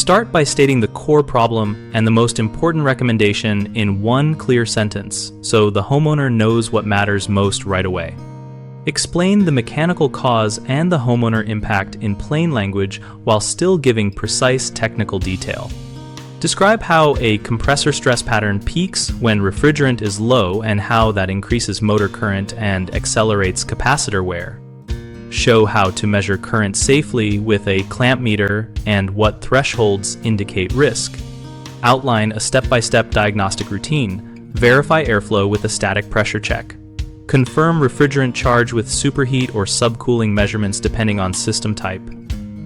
Start by stating the core problem and the most important recommendation in one clear sentence, so the homeowner knows what matters most right away. Explain the mechanical cause and the homeowner impact in plain language while still giving precise technical detail. Describe how a compressor stress pattern peaks when refrigerant is low and how that increases motor current and accelerates capacitor wear. Show how to measure current safely with a clamp meter and what thresholds indicate risk. Outline a step-by-step diagnostic routine. Verify airflow with a static pressure check. Confirm refrigerant charge with superheat or subcooling measurements depending on system type.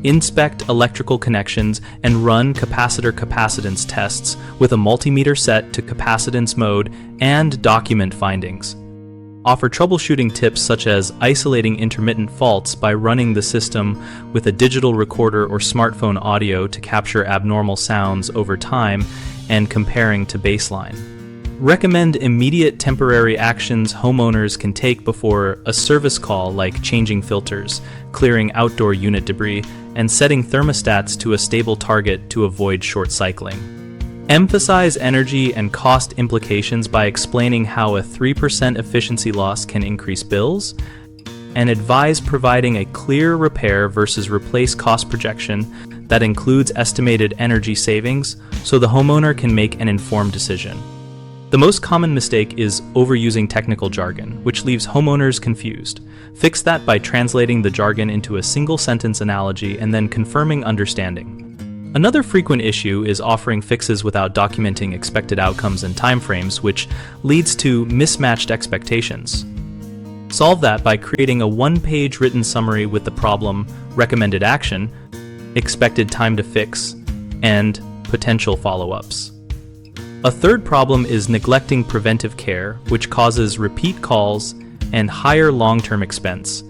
Inspect electrical connections and run capacitor-capacitance tests with a multimeter set to capacitance mode and document findings. Offer troubleshooting tips such as isolating intermittent faults by running the system with a digital recorder or smartphone audio to capture abnormal sounds over time and comparing to baseline. Recommend immediate temporary actions homeowners can take before a service call, like changing filters, clearing outdoor unit debris, and setting thermostats to a stable target to avoid short cycling. Emphasize energy and cost implications by explaining how a 3% efficiency loss can increase bills, and advise providing a clear repair versus replace cost projection that includes estimated energy savings so the homeowner can make an informed decision. The most common mistake is overusing technical jargon, which leaves homeowners confused. Fix that by translating the jargon into a single-sentence analogy and then confirming understanding. Another frequent issue is offering fixes without documenting expected outcomes and timeframes, which leads to mismatched expectations. Solve that by creating a one-page written summary with the problem, recommended action, expected time to fix, and potential follow-ups. A third problem is neglecting preventive care, which causes repeat calls and higher long-term expense.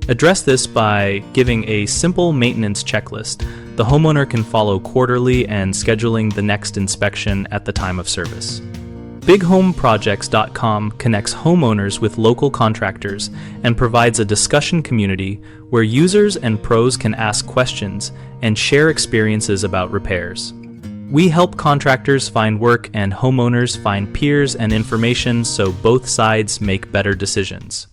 Address this by giving a simple maintenance checklist the homeowner can follow quarterly and scheduling the next inspection at the time of service. BigHomeProjects.com connects homeowners with local contractors and provides a discussion community where users and pros can ask questions and share experiences about repairs. We help contractors find work and homeowners find peers and information so both sides make better decisions.